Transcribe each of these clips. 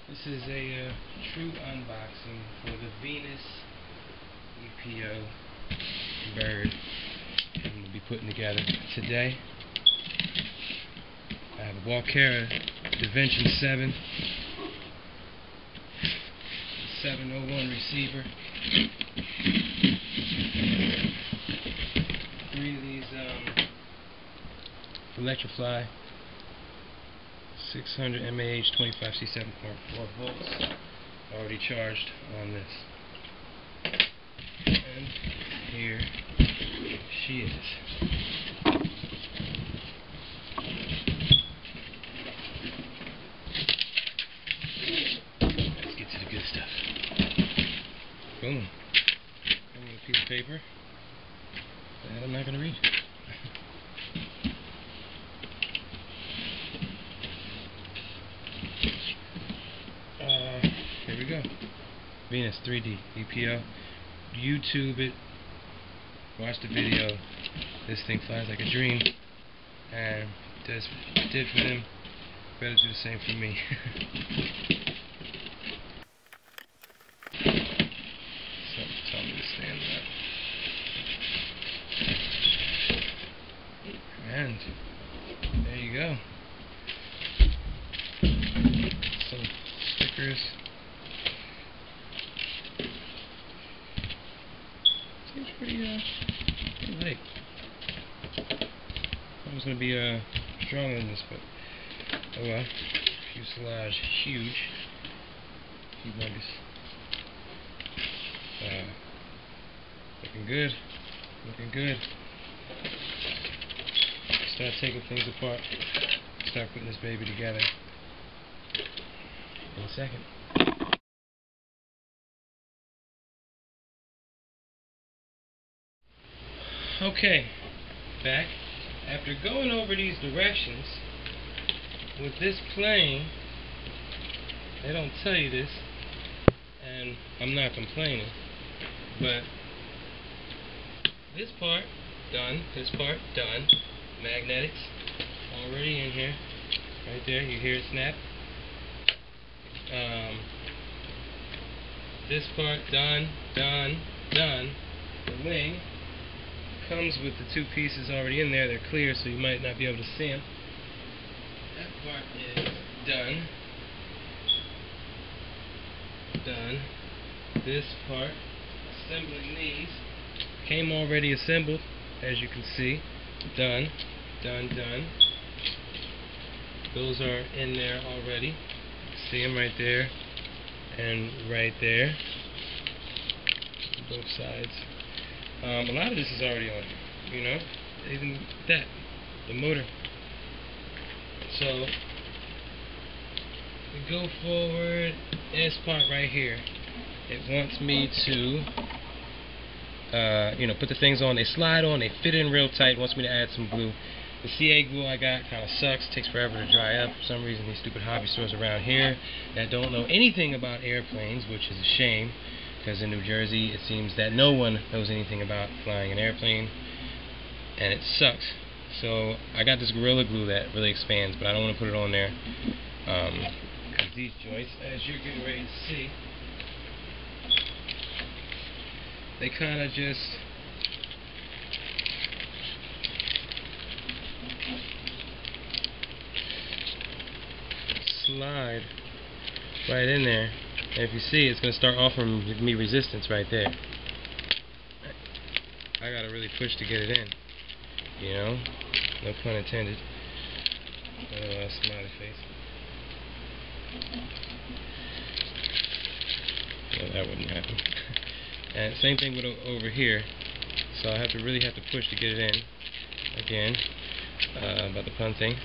This is a true unboxing for the Venus EPO bird I'm going to be putting together today. I have a Walkera Dimension 701 receiver. 3 of these Electrofly 600 mAh 25C 7.4 volts already charged on this. And here she is. Let's get to the good stuff. Boom. I'm going to piece of paper that I'm not going to read. Here we go. Venus 3D EPO. YouTube it. Watch the video. This thing flies like a dream, and does what it did for them. Better do the same for me. Something tell me to stand up. And there you go. Some stickers. Seems pretty light. I was going to be stronger than this, but oh well. Fuselage huge. Humongous. Looking good. Looking good. Start taking things apart. Start putting this baby together in a second. Okay, back. After going over these directions with this plane, they don't tell you this, and I'm not complaining, but this part done, this part done. Magnetics already in here, right there. You hear it snap. This part done, done, done. The wing comes with the 2 pieces already in there. They're clear, so you might not be able to see them. That part is done. Done. This part, assembling these, came already assembled, as you can see. Done. Done, done. Those are in there already. You can see them right there and right there. Both sides. A lot of this is already on, you know, even that, the motor. So we go forward. This part right here, it wants me to, you know, put the things on. They slide on. They fit in real tight. Wants me to add some glue. The CA glue I got kind of sucks. Takes forever to dry up. For some reason, these stupid hobby stores around here that don't know anything about airplanes, which is a shame. Because in New Jersey, it seems that no one knows anything about flying an airplane, and it sucks. So I got this Gorilla Glue that really expands, but I don't want to put it on there, because these joints, as you're getting ready to see, they kind of just slide right in there. And if you see, it's going to start offering me resistance right there. I got to really push to get it in. You know? No pun intended. Smiley face. Well, that wouldn't happen. And same thing with over here. So I really have to push to get it in. Again, about the pun thing.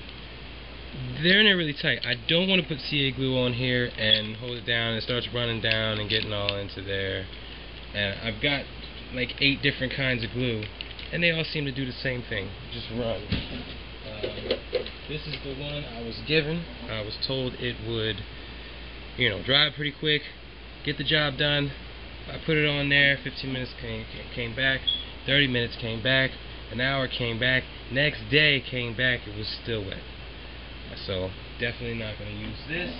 They're in there really tight. I don't want to put CA glue on here and hold it down and it starts running down and getting all into there. And I've got like 8 different kinds of glue, and they all seem to do the same thing. Just run. This is the one I was given. I was told it would, you know, dry pretty quick, get the job done. I put it on there. 15 minutes came back. 30 minutes came back. An hour came back. Next day came back. It was still wet. So definitely not going to use this.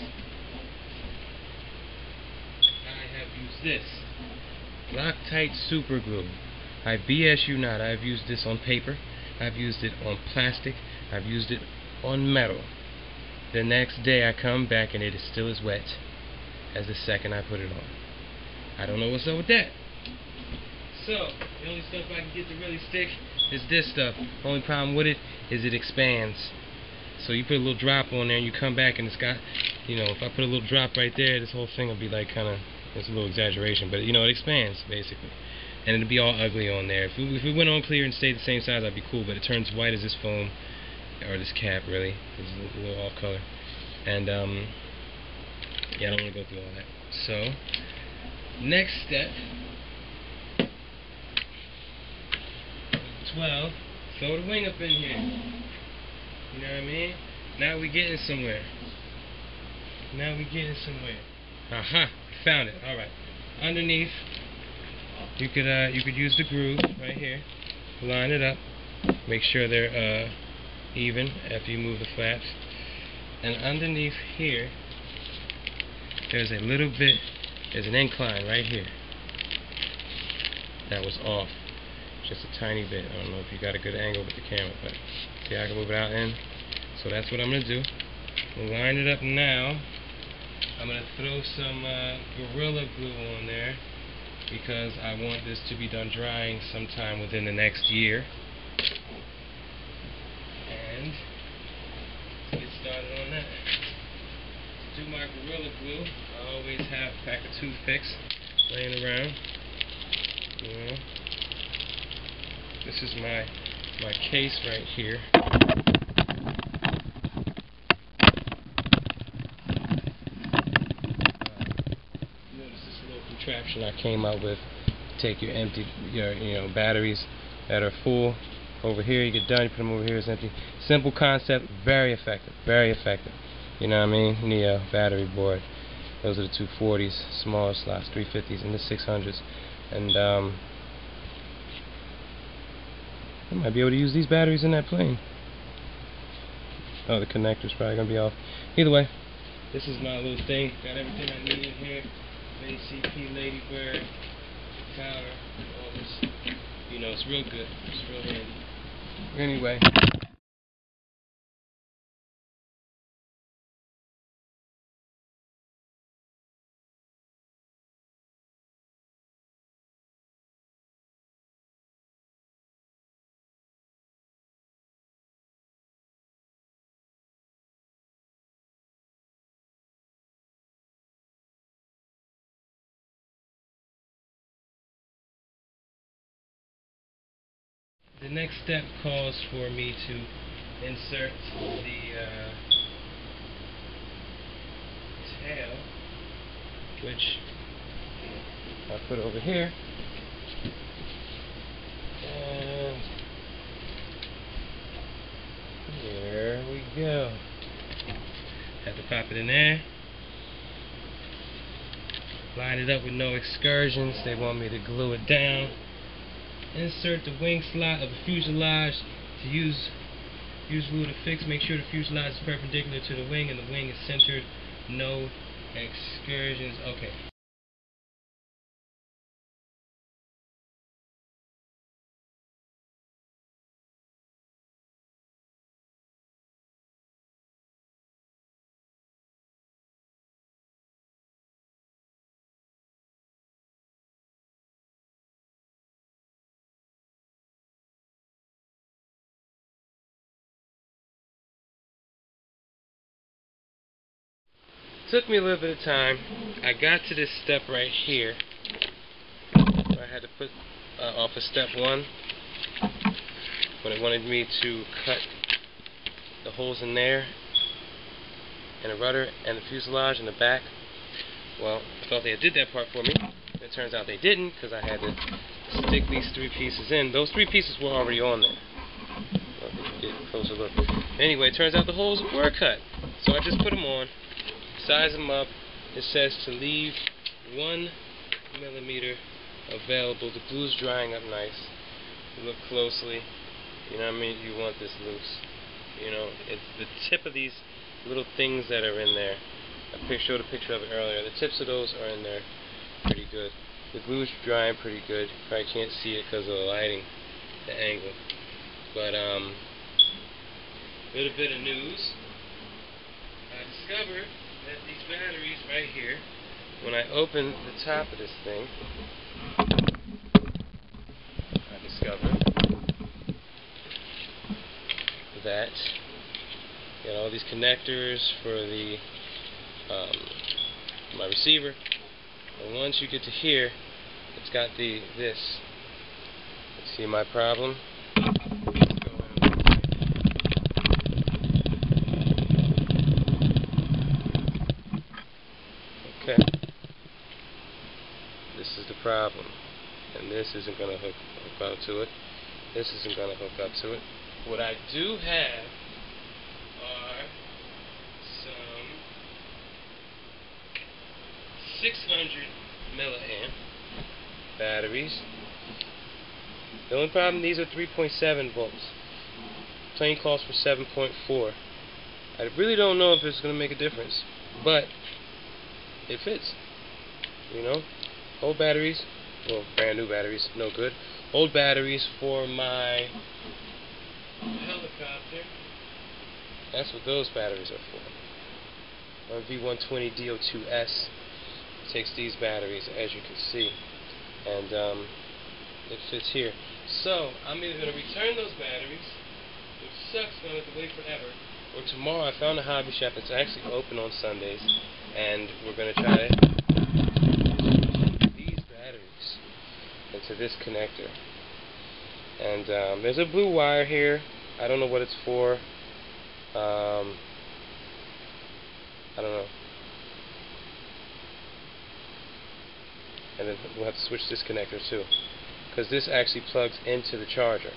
I've used this Loctite super glue. I BS you not. I've used this on paper, I've used it on plastic, I've used it on metal. The next day I come back and it is still as wet as the second I put it on. I don't know what's up with that. So, the only stuff I can get to really stick is this stuff. Only problem with it is it expands. So you put a little drop on there and you come back and it's got, you know, if I put a little drop right there, this whole thing will be like kind of, it's a little exaggeration, but you know, it expands basically. And it'll be all ugly on there. If it went on clear and stayed the same size, I'd be cool, but it turns white as this foam, or this cap really. It's a little off color. And yeah, I don't want to go through all that. So, next step, 12, throw the wing up in here. You know what I mean? Now we getting somewhere. Now we getting somewhere. Aha! Found it. All right. Underneath, you could use the groove right here. Line it up. Make sure they're even after you move the flaps. And underneath here, there's a little bit. There's an incline right here. That was off. Just a tiny bit. I don't know if you got a good angle with the camera, but see, I can move it out in. So that's what I'm going to do. Line it up now. I'm going to throw some Gorilla Glue on there because I want this to be done drying sometime within the next year. And let's get started on that. To do my Gorilla Glue, I always have a pack of toothpicks laying around. You know. This is my case right here. Notice this little contraption I came up with. Take your empty, your batteries that are full over here. You get done. You put them over here. It's empty. Simple concept, very effective. Very effective. You know what I mean? Neo battery board. Those are the 240s, smaller slots, 350s, and the 600s, and I might be able to use these batteries in that plane. Oh, the connector's probably going to be off. Either way, this is my little thing. Got everything I need in here. ACP Ladybird, power, all this. You know, it's real good. It's real handy. Anyway. The next step calls for me to insert the tail, which I'll put over here, and there we go. Have to pop it in there, line it up with no excursions. They want me to glue it down. Insert the wing slot of the fuselage to use glue to fix. Make sure the fuselage is perpendicular to the wing and the wing is centered. No excursions. Okay. Took me a little bit of time. I got to this step right here. I had to put off of step 1 when it wanted me to cut the holes in there and the rudder and the fuselage in the back. Well, I thought they did that part for me. It turns out they didn't, because I had to stick these 3 pieces in. Those 3 pieces were already on there. Well, if you can get a closer look. Anyway, it turns out the holes were cut. So I just put them on. Size them up. It says to leave 1 millimeter available. The glue's drying up nice. Look closely. You know what I mean? You want this loose. You know, it's the tip of these little things that are in there. I showed a picture of it earlier. The tips of those are in there. pretty good. The glue's drying pretty good. Probably can't see it because of the lighting, the angle. But little bit of news. I discovered that these batteries right here, when I open the top of this thing, I discovered that got all these connectors for the my receiver, and once you get to here, it's got this. See my problem? Okay, this is the problem, and this isn't going to hook up to it. This isn't going to hook up to it. What I do have are some 600 milliamp batteries. The only problem, these are 3.7 volts. Plane calls for 7.4. I really don't know if it's going to make a difference, but it fits. You know, old batteries, well, brand new batteries, no good. Old batteries for my helicopter. That's what those batteries are for. My V120 DO2S takes these batteries, as you can see, and it fits here. So I'm either going to return those batteries, which sucks, going to have to wait forever, or tomorrow I found a hobby shop that's actually open on Sundays, and we're going to try to put these batteries into this connector. And there's a blue wire here. I don't know what it's for. I don't know. And then we'll have to switch this connector too, because this actually plugs into the charger.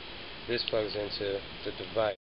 This plugs into the device.